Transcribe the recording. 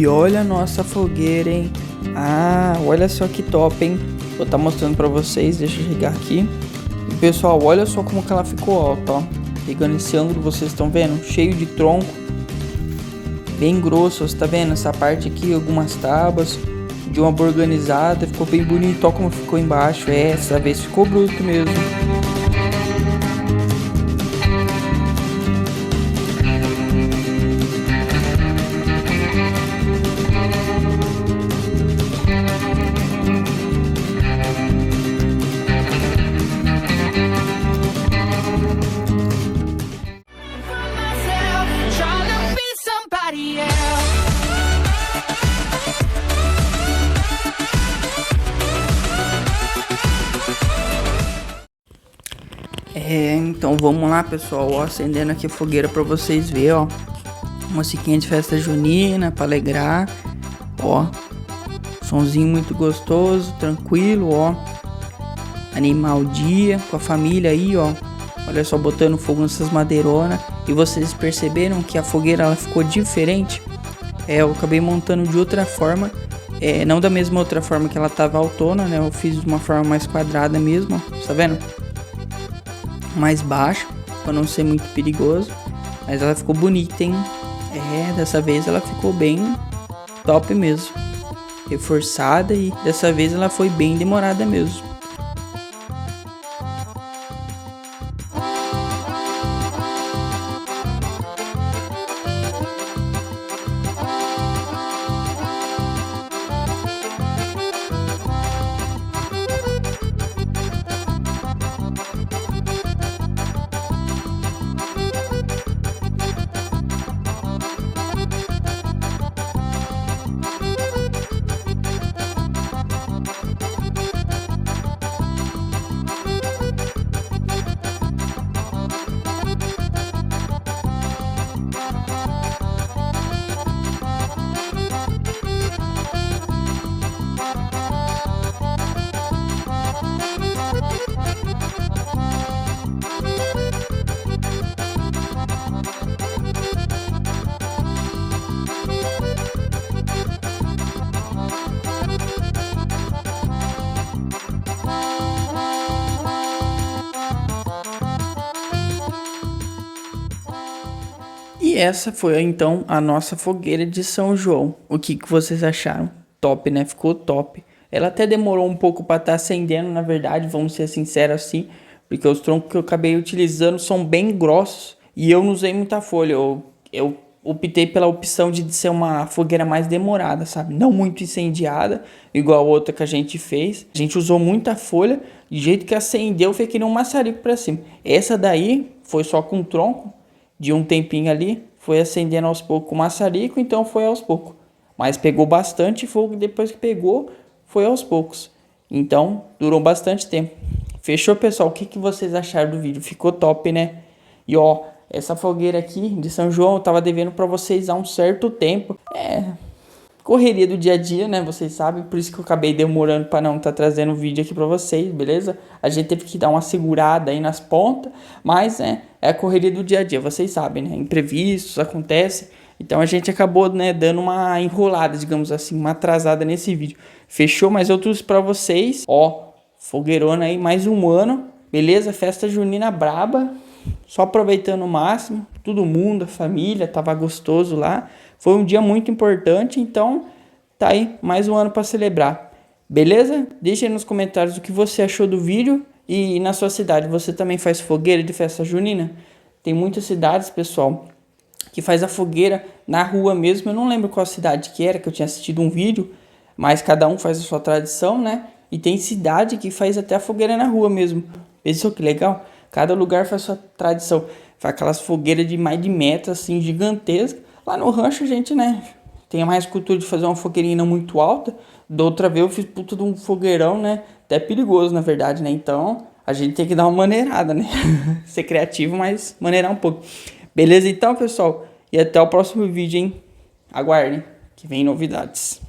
E olha a nossa fogueira, hein? Ah, olha só que top, hein? Vou estar mostrando pra vocês, deixa eu chegar aqui. E pessoal, olha só como que ela ficou alta, ó. Pegando esse ângulo, vocês estão vendo? Cheio de tronco. Bem grosso, você tá vendo? Essa parte aqui, algumas tábuas. De uma boa organizada, ficou bem bonito, ó como ficou embaixo. Essa vez ficou bruto mesmo. Então vamos lá, pessoal, ó, acendendo aqui a fogueira pra vocês verem, ó. Musiquinha de festa junina pra alegrar, ó. Sonzinho muito gostoso, tranquilo, ó. Animar o dia com a família aí, ó. Olha só, botando fogo nessas madeironas. E vocês perceberam que a fogueira ela ficou diferente? Eu acabei montando de outra forma. Não da mesma outra forma que ela tava autona, né? Eu fiz de uma forma mais quadrada mesmo, ó. Tá vendo? Mais baixo, para não ser muito perigoso. Mas ela ficou bonita, hein? Dessa vez ela ficou bem top mesmo. Reforçada e dessa vez ela foi bem demorada mesmo. E essa foi então a nossa fogueira de São João. O que vocês acharam? Top, né? Ficou top. Ela até demorou um pouco para estar acendendo, na verdade, vamos ser sinceros assim, porque os troncos que eu acabei utilizando são bem grossos e eu não usei muita folha. Eu optei pela opção de ser uma fogueira mais demorada, sabe? Não muito incendiada, igual a outra que a gente fez. A gente usou muita folha, de jeito que acendeu, foi que nem um maçarico para cima. Essa daí foi só com tronco. De um tempinho ali, foi acendendo aos poucos o maçarico, então foi aos poucos. Mas pegou bastante fogo, depois que pegou, foi aos poucos. Então, durou bastante tempo. Fechou, pessoal? O que vocês acharam do vídeo? Ficou top, né? E ó, essa fogueira aqui de São João, eu tava devendo pra vocês há um certo tempo. Correria do dia a dia, né? Vocês sabem, por isso que eu acabei demorando para não estar trazendo o vídeo aqui para vocês, beleza? A gente teve que dar uma segurada aí nas pontas, mas é a correria do dia a dia, vocês sabem, né? Imprevistos acontecem, então a gente acabou, né, dando uma enrolada, digamos assim, uma atrasada nesse vídeo. Fechou? Mas eu trouxe para vocês, ó, fogueirona aí, mais um ano, beleza? Festa junina braba, só aproveitando o máximo, todo mundo, a família, tava gostoso lá. Foi um dia muito importante, então tá aí, mais um ano para celebrar. Beleza? Deixa aí nos comentários o que você achou do vídeo. E na sua cidade, você também faz fogueira de festa junina? Tem muitas cidades, pessoal, que faz a fogueira na rua mesmo. Eu não lembro qual cidade que era, que eu tinha assistido um vídeo. Mas cada um faz a sua tradição, né? E tem cidade que faz até a fogueira na rua mesmo. Pensou que legal? Cada lugar faz a sua tradição. Faz aquelas fogueiras de mais de metro, assim, gigantescas. Lá no rancho a gente, né, tem mais cultura de fazer uma fogueirinha não muito alta. Da outra vez eu fiz puta de um fogueirão, né, até perigoso na verdade, né, então a gente tem que dar uma maneirada, né, ser criativo, mas maneirar um pouco. Beleza então, pessoal? E até o próximo vídeo, hein, aguardem, que vem novidades.